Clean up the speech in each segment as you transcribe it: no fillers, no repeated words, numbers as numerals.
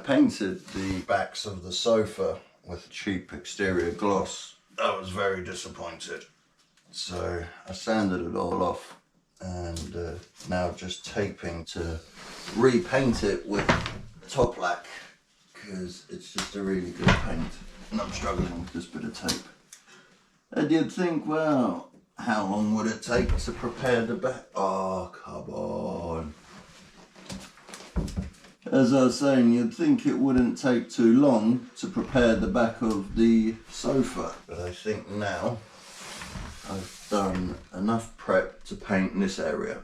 painted the backs of the sofa with a cheap exterior gloss, I was very disappointed. So I sanded it all off and now just taping to repaint it with top lac because it's just a really good paint and I'm struggling with this bit of tape. And you'd think, well, how long would it take to prepare the back? Oh, come on. As I was saying, you'd think it wouldn't take too long to prepare the back of the sofa. But I think now I've done enough prep to paint this area.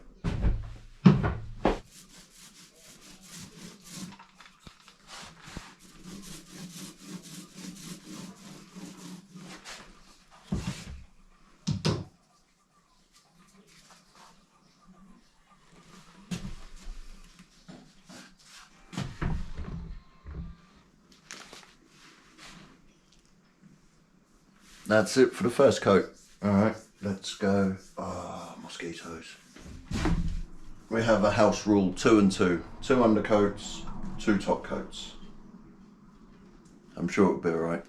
That's it for the first coat. Alright, let's go. Ah, oh, mosquitoes. We have a house rule 2 and 2. 2 undercoats, 2 top coats. I'm sure it'll be alright.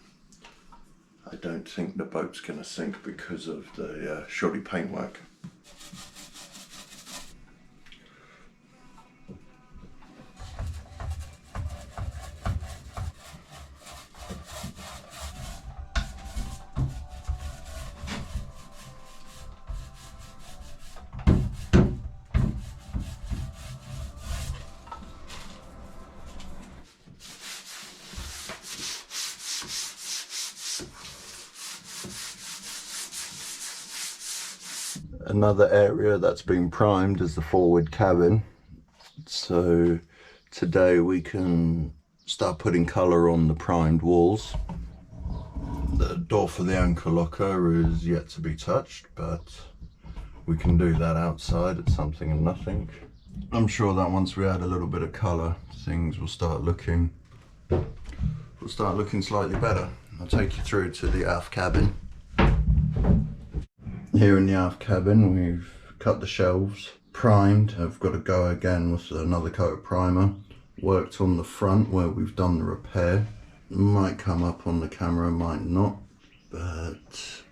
I don't think the boat's gonna sink because of the shoddy paintwork. Another area that's been primed is the forward cabin. So today we can start putting colour on the primed walls. The door for the anchor locker is yet to be touched, but we can do that outside at something and nothing. I'm sure that once we add a little bit of colour, things will start looking slightly better. I'll take you through to the aft cabin. Here in the aft cabin we've cut the shelves, primed. I've got to go again with another coat of primer. Worked on the front where we've done the repair. Might come up on the camera, might not, but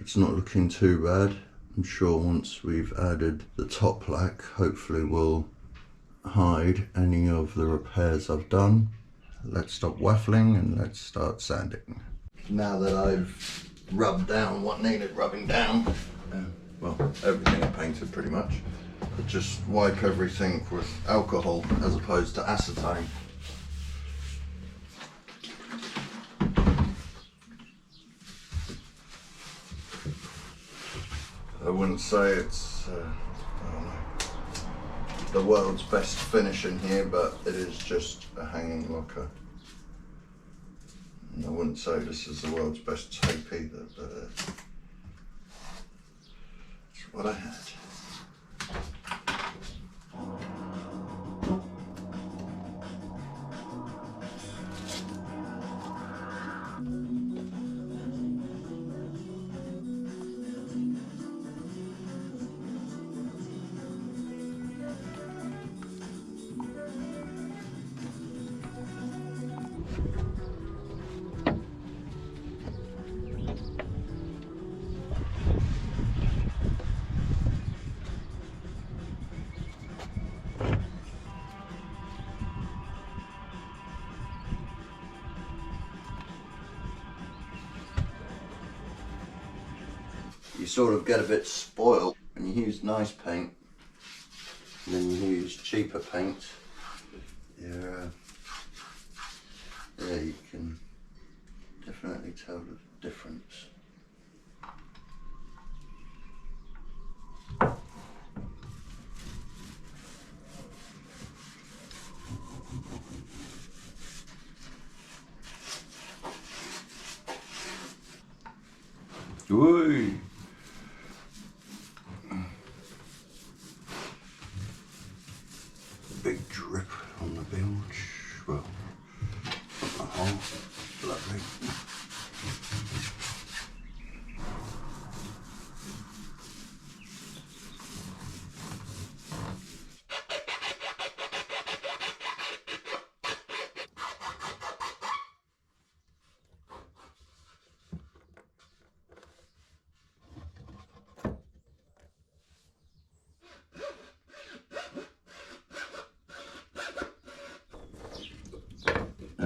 it's not looking too bad. I'm sure once we've added the top lac, hopefully we'll hide any of the repairs I've done. Let's stop waffling and let's start sanding. Now that I've rubbed down what needed rubbing down, well, everything I painted pretty much, but just wipe everything with alcohol as opposed to acetone. I wouldn't say it's I don't know, the world's best finish in here, but it is just a hanging locker. And I wouldn't say this is the world's best tape either, but it's what I had. You sort of get a bit spoiled when you use nice paint and then you use cheaper paint. Yeah, you can definitely tell the difference. Whee! Big drip on the bilge. Well, not the hole. Lovely.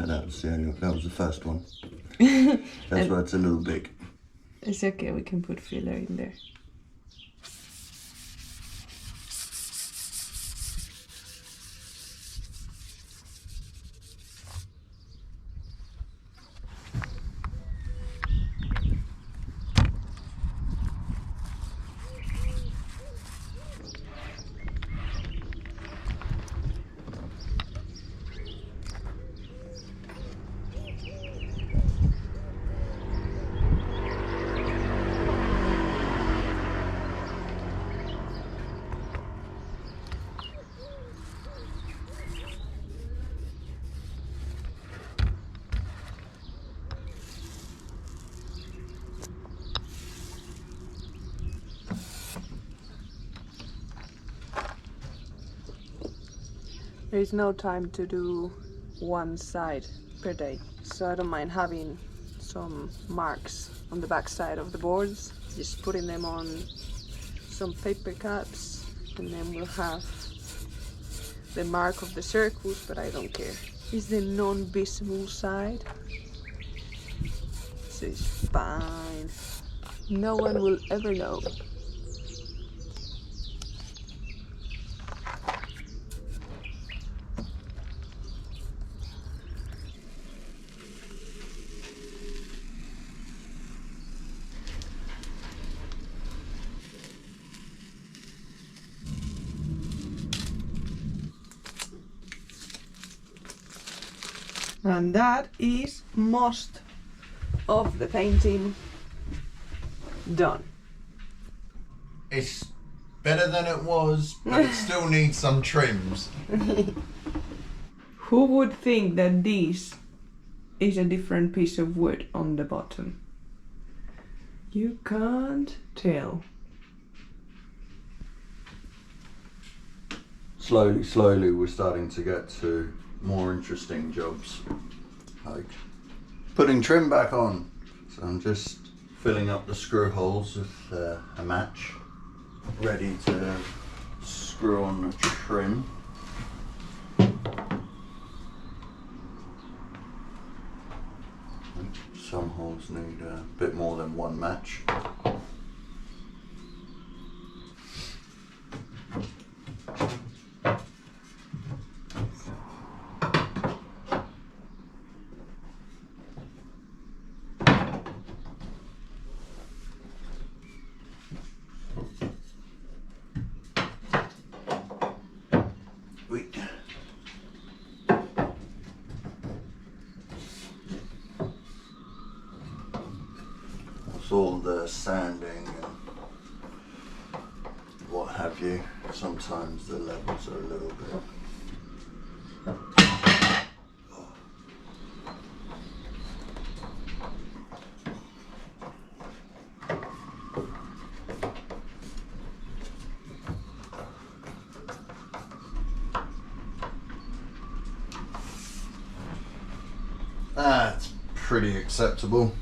Yeah, that was the first one. That's why it's a little big. It's okay, we can put filler in there. There is no time to do one side per day, so I don't mind having some marks on the back side of the boards, just putting them on some paper cups, and then we'll have the mark of the circles, but I don't care. It's the non-visible side, so it's fine. No one will ever know. And that is most of the painting done. It's better than it was, but it still needs some trims. Who would think that this is a different piece of wood on the bottom? You can't tell. Slowly we're starting to get to more interesting jobs, like putting trim back on. So I'm just filling up the screw holes with a match, ready to screw on the trim. Some holes need a bit more than one match. All the sanding and what have you, sometimes the levels are a little bit that's pretty acceptable.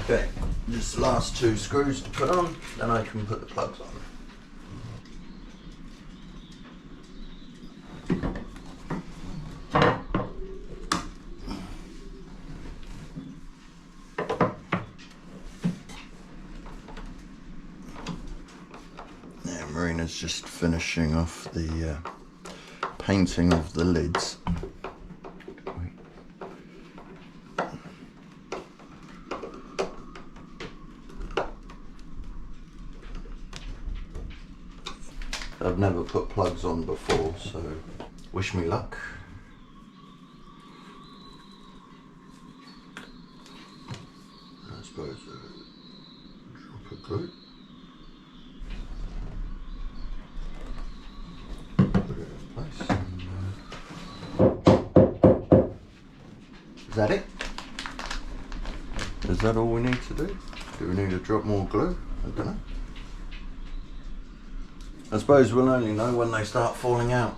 Okay, just the last two screws to put on, then I can put the plugs on. Yeah, Marina's just finishing off the painting of the lids. I've never put plugs on before, so wish me luck. I suppose drop a glue. Put it in place. Is that it? Is that all we need to do? Do we need to drop more glue? I don't know. I suppose we'll only know when they start falling out.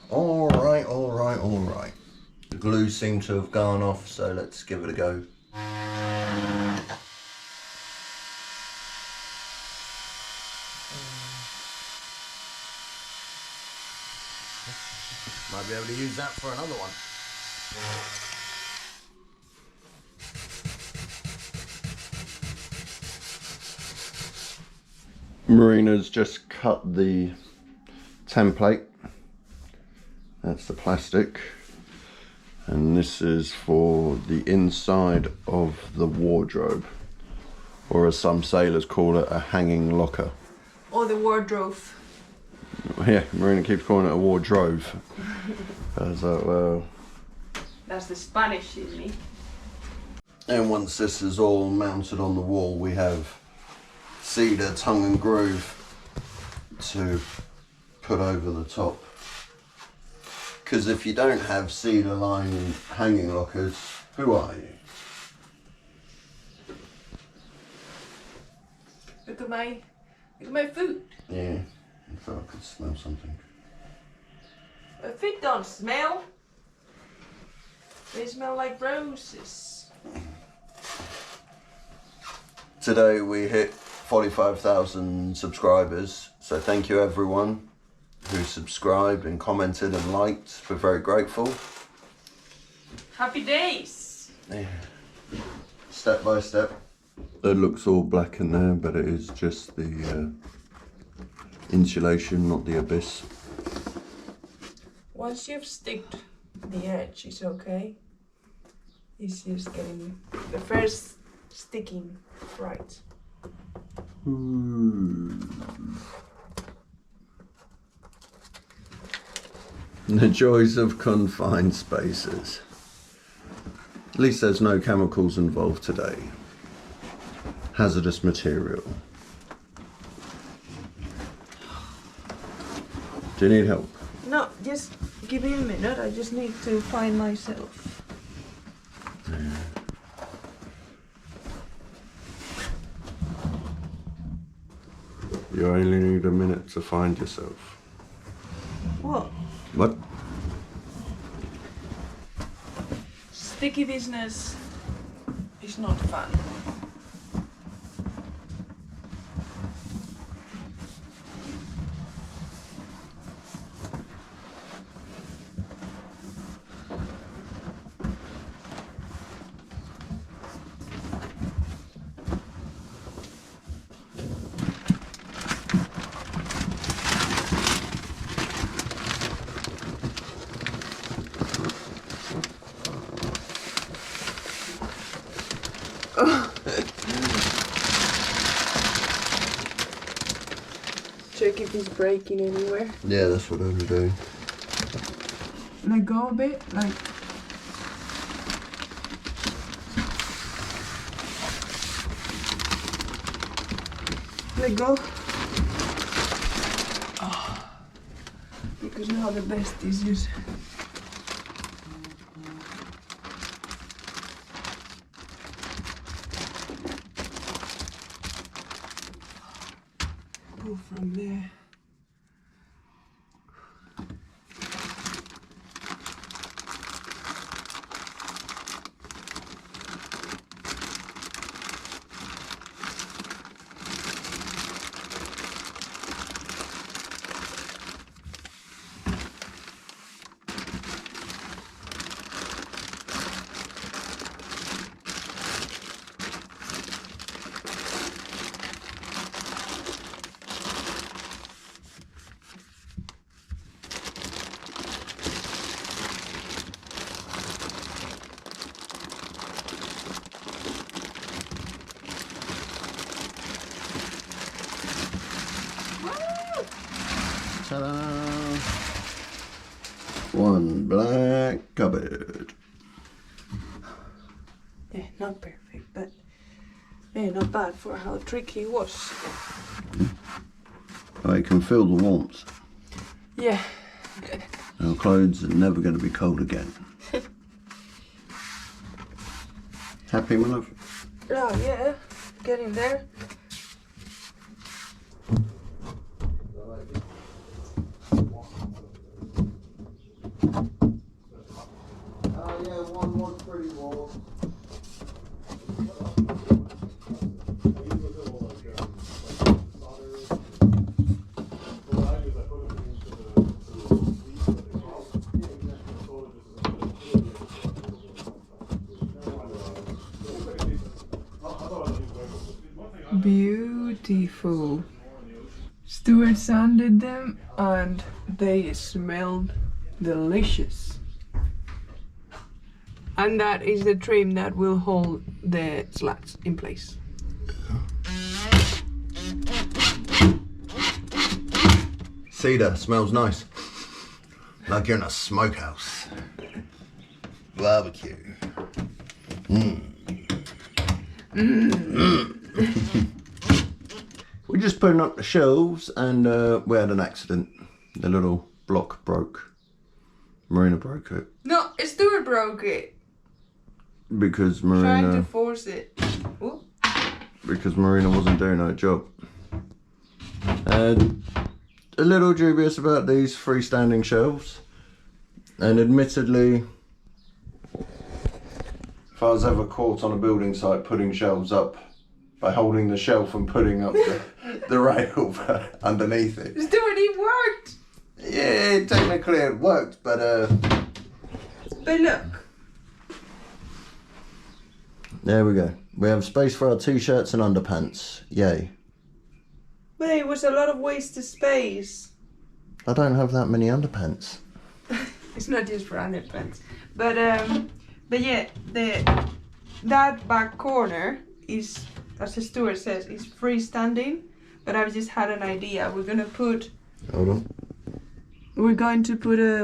All right. The glue screws seem to have gone off, so let's give it a go. Might be able to use that for another one. Marina's just cut the template. That's the plastic. And this is for the inside of the wardrobe. Or as some sailors call it, a hanging locker. Or the wardrobe. Yeah, Marina keeps calling it a wardrobe. I was like, well... That's the Spanish in me. And once this is all mounted on the wall, we have cedar tongue and groove to put over the top. Because if you don't have cedar lining hanging lockers, who are you? Look at my food. Yeah, I thought I could smell something. My feet don't smell. They smell like roses. Today we hit 45,000 subscribers, so thank you everyone who subscribed and commented and liked. We're very grateful. Happy days! Yeah. Step by step. It looks all black in there, but it is just the insulation, not the abyss. Once you've sticked the edge, it's okay. It's just getting the first sticking right. The joys of confined spaces. At least there's no chemicals involved today. Hazardous material. Do you need help? No, just give me a minute. I just need to find myself. You only need a minute to find yourself. What? What? Sticky business is not fun. Check if he's breaking anywhere. Yeah, that's what I'm doing. Let go a bit, like. Let go. Oh. Because now the best is just. Pull from there. Ta-da! One black cupboard. Yeah, not perfect, but yeah, not bad for how tricky it was. I can feel the warmth. Yeah. Our clothes are never going to be cold again. Happy, my love? Oh yeah, getting there. Oh yeah, beautiful. Stuart sanded them and they smelled delicious. And that is the trim that will hold the slats in place. Cedar smells nice. Like you're in a smokehouse. Barbecue. We're just putting up the shelves and we had an accident. The little block broke. Marina broke it. No, Stuart broke it. Because Trying to Marina force it. Ooh. because Marina wasn't doing her job. And a little dubious about these freestanding shelves. And admittedly, if I was ever caught on a building site putting shelves up by holding the shelf and putting up the rail underneath it. Stuart, it worked! Yeah, technically it worked, but look. there we go. We have space for our t-shirts and underpants. Yay. But it was a lot of wasted space. I don't have that many underpants. It's not just for underpants. But yeah, that back corner is, as the Stuart says, is freestanding. But I've just had an idea. We're going to put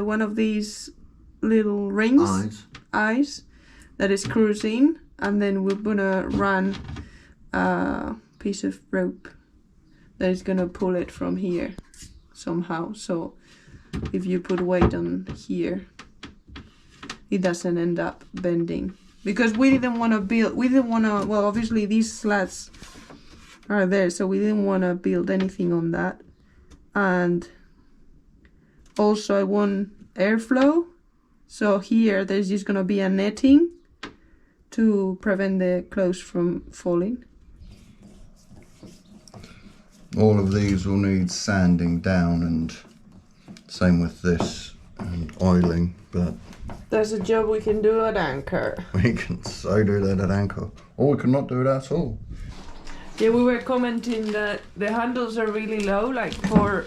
one of these little rings, eyes that is screws in, and then we're gonna run a piece of rope that is gonna pull it from here somehow. So if you put weight on here, it doesn't end up bending. Because we didn't want to well, obviously these slats are there, so we didn't want to build anything on that. And also I want airflow, so here there's just gonna be a netting to prevent the clothes from falling. All of these will need sanding down, and same with this, and oiling, but That's a job we can do at Anchor. we can so do that at Anchor. Or we could not do it at all. Yeah, we were commenting that the handles are really low, like for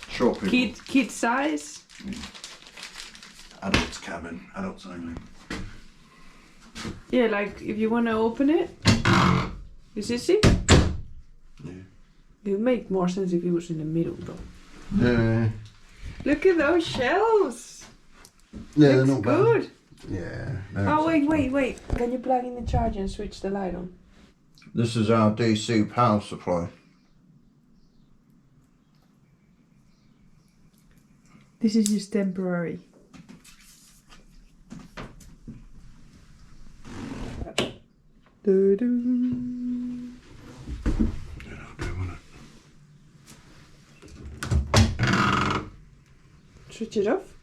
Short people. kid size. Adults cabin, adults only. Yeah, like if you want to open it, you see? Yeah. It would make more sense if it was in the middle, though. Yeah. Look at those shelves. Yeah, they're Looks not bad. good. Yeah. Oh wait. Can you plug in the charger and switch the light on? This is our DC power supply. This is just temporary. Doo-doo. That'll do, won't it? Switch it off.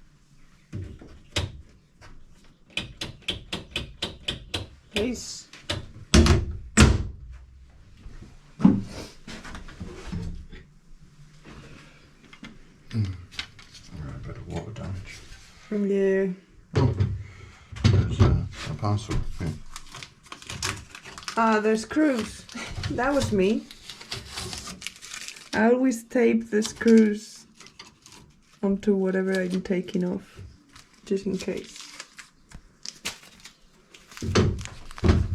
Nice. Alright, a bit of water damage. Yeah. Oh, there's a parcel. Yeah. Ah, there's screws. That was me. I always tape the screws onto whatever I'm taking off, just in case.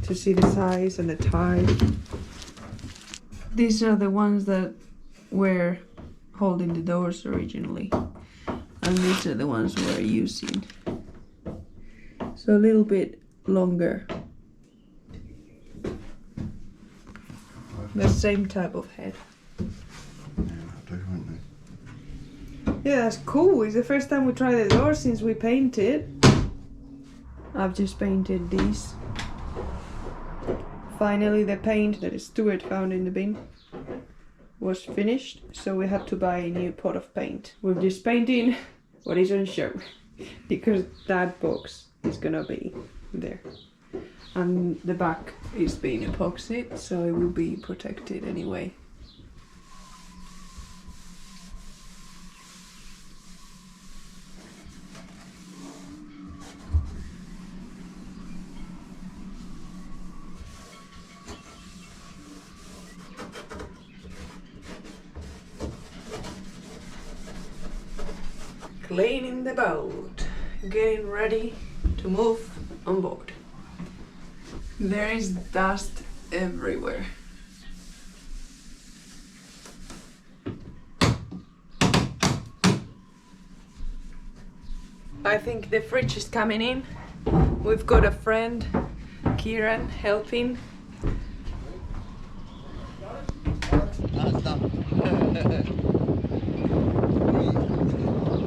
To see the size and the type. These are the ones that were holding the doors originally. And these are the ones we're using. So a little bit longer. The same type of head. Yeah, that'll do, won't they? Yeah, that's cool. It's the first time we try the door since we painted. I've just painted these. Finally, the paint that Stuart found in the bin was finished, so we had to buy a new pot of paint. We're just painting what is on show because that box is gonna be there. And the back is being epoxied, so it will be protected anyway. Cleaning the boat, getting ready to move on board. There is dust everywhere. I think the fridge is coming in. We've got a friend, Kieran, helping.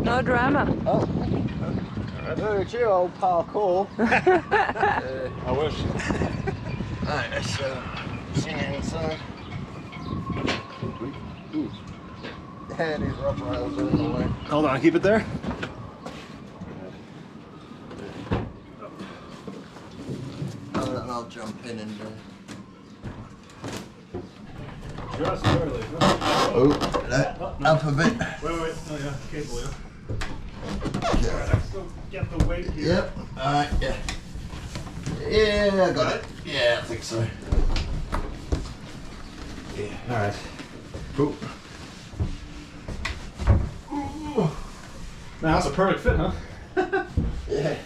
No drama. Oh, very chill, old parkour. I wish. Alright, let's sing inside. Yeah, these rough rails are in the way. Hold on, keep it there. I'll jump in and Just barely. up a bit. Wait. Oh yeah, cable, yeah. Yeah. Alright, let's go get the weight here. Yep. Alright, yeah. Yeah, I got it. Yeah, I think so. Yeah. Alright. Cool. Now that's a perfect fit, huh? Yeah.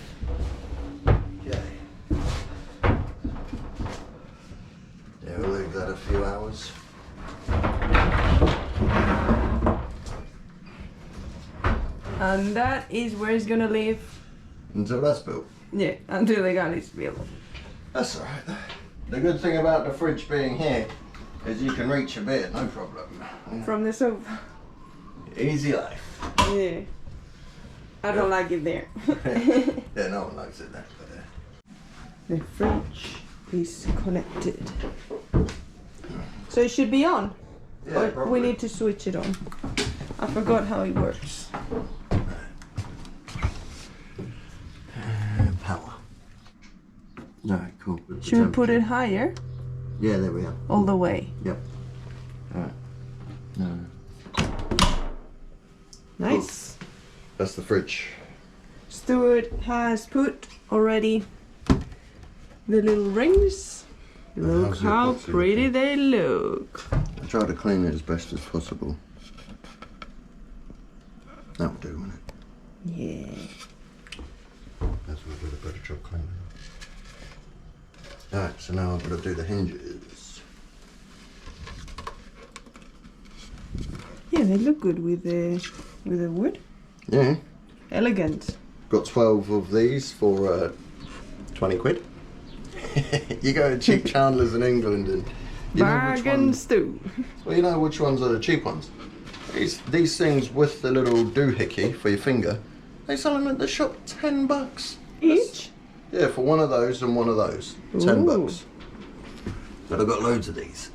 Okay. Yeah, we'll leave that a few hours. And that is where it's gonna live. Until that's built. Yeah, until the gun is built. That's alright. The good thing about the fridge being here is you can reach a bit, no problem. From the sofa. Easy life. Yeah. I don't like it there. Yeah, no one likes it there. But, The fridge is connected. So it should be on. yeah, But we probably. need to switch it on. I forgot how it works. Power. Alright, cool. Should we put it higher? Yeah, there we are. All the way. Yep. Alright. No. Nice. That's the fridge. Stuart has put already the little rings. Look how's your how epoxy pretty looking? they look. I try to clean it as best as possible. That'll do, won't it? Yeah. That's what I did a better job cleaning it. Alright, so now I've got to do the hinges. Yeah, they look good with the wood. Yeah. Elegant. Got 12 of these for 20 quid. You go to cheap chandlers in England and you know which Bargain ones. stew. Well, you know which ones are the cheap ones. These things with the little doohickey for your finger, they sell them at the shop $10. Each? Yeah, for one of those and one of those, Ooh. $10. But I've got loads of these.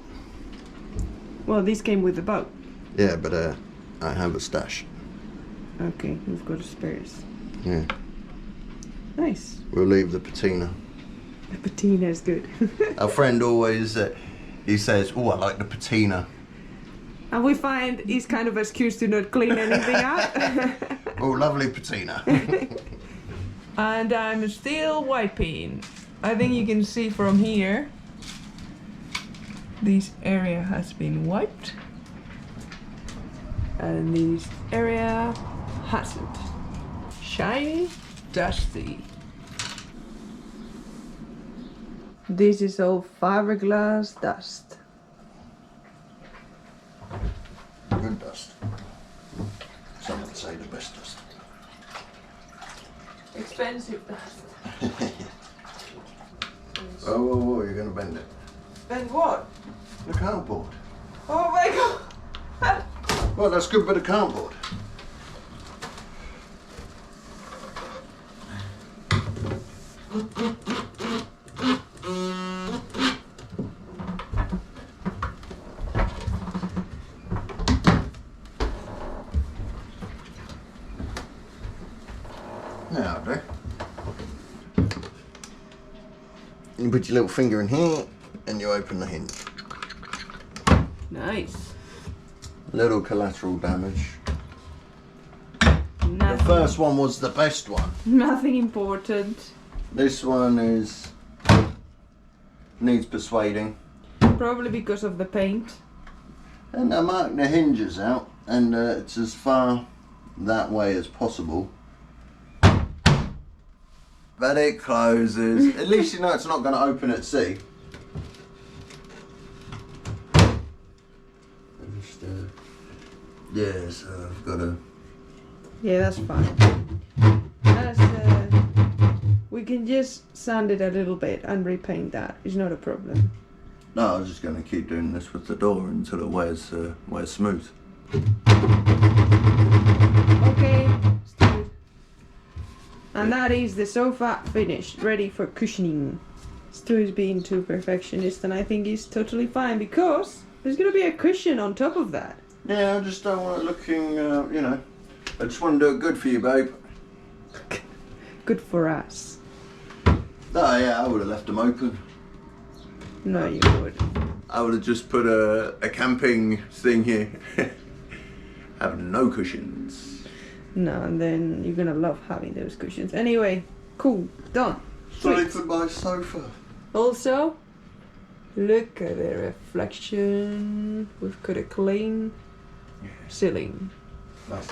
Well, these came with the boat. Yeah, but I have a stash. Okay, we've got spares. Yeah, Nice. we'll leave the patina. The patina is good. Our friend always he says, "Oh, I like the patina." And we find it's kind of an excuse to not clean anything up. Oh, lovely patina. And I'm still wiping. I think you can see from here, this area has been wiped. And this area hasn't. Shiny, dusty. This is all fiberglass dust. Good dust. Some would say the best dust. Expensive dust. Oh, you're going to bend it. And what? The cardboard. Oh my god! Well, that's a good bit of cardboard. Now, do. You put your little finger in here and you open the hinge. Nice. Little collateral damage. Nothing, The first one was the best one. nothing important. This one needs persuading. Probably because of the paint. And I marked the hinges out, and it's as far that way as possible. But it closes. At least you know it's not going to open at sea. Just, yeah, so I've got to... Yeah, that's fine. That's, we can just sand it a little bit and repaint that. It's not a problem. No, I was just going to keep doing this with the door until it wears smooth. Okay, Steve. And that is the sofa finished, ready for cushioning. Stu is being too perfectionist, and I think he's totally fine because there's going to be a cushion on top of that. Yeah, I just don't want it looking, you know, I just want to do it good for you, babe. Good for us. Oh yeah, I would have left them open. No, you would. I would have just put a camping thing here. Having no cushions. No, and then you're going to love having those cushions. Anyway, cool, done. Sorry Sweet. for my sofa. Also, look at the reflection. We've got a clean ceiling. Nice.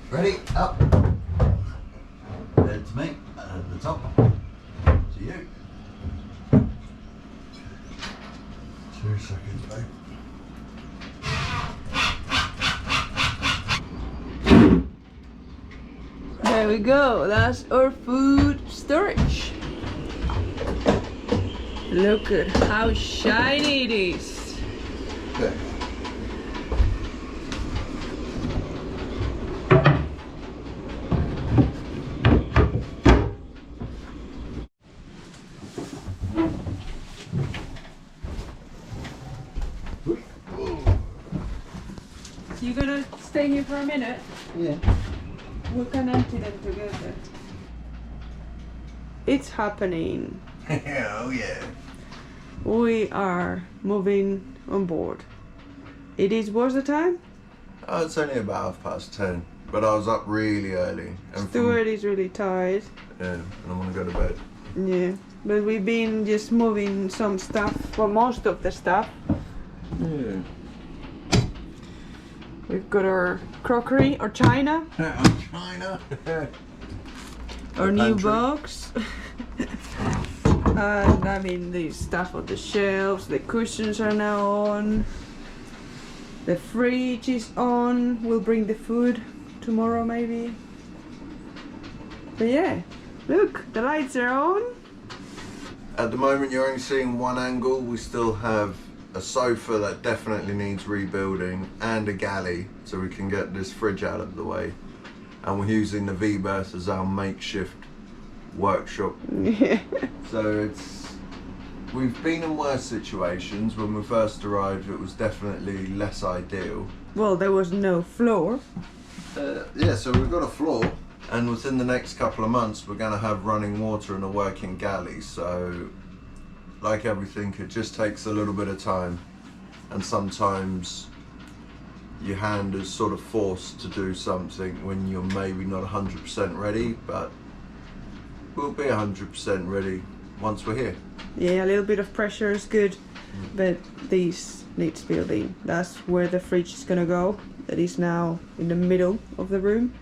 Ready? Up. Head to me, and at the top. To you. 2 seconds, babe. There we go. That's our food storage. Look at how shiny it is. Okay. You gonna stay here for a minute? Yeah. We can empty them together. It's happening. Oh yeah. We are moving on board. What's the time? Oh, it's only about 10:30, but I was up really early. And Stuart is really tired. yeah, and I want to go to bed. Yeah, but we've been just moving some stuff, well, most of the stuff. Yeah. We've got our crockery, or china, China. our new pantry. box. And I mean, the stuff on the shelves, the cushions are now on. The fridge is on. We'll bring the food tomorrow maybe. But yeah, look, the lights are on. At the moment, you're only seeing one angle. We still have a sofa that definitely needs rebuilding and a galley, so we can get this fridge out of the way. And we're using the V-berth as our makeshift workshop. Yeah. So we've been in worse situations. When we first arrived, it was definitely less ideal. Well, there was no floor. Yeah, so we've got a floor, and within the next couple of months we're going to have running water and a working galley. So like everything, it just takes a little bit of time, and sometimes your hand is sort of forced to do something when you're maybe not 100% ready, but we'll be 100% ready once we're here. Yeah, a little bit of pressure is good, but this needs building. That's where the fridge is gonna go. That is now in the middle of the room,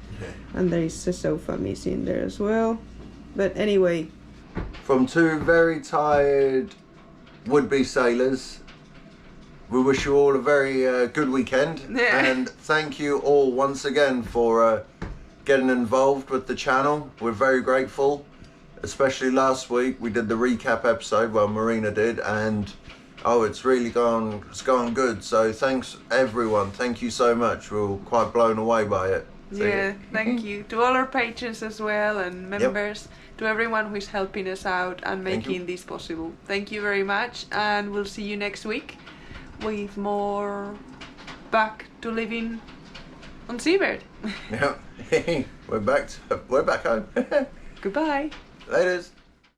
and there is a sofa missing there as well. But anyway, from two very tired would-be sailors, we wish you all a very good weekend. Yeah. And thank you all once again for getting involved with the channel. We're very grateful. Especially last week, we did the recap episode, well, Marina did, and oh, it's gone good. So thanks everyone, thank you so much. We were quite blown away by it. So, yeah, thank you to all our patrons as well and members, to everyone who is helping us out and making this possible. Thank you very much, and we'll see you next week with more back to living on Seabird. Yeah, we're back home. Goodbye. Laters.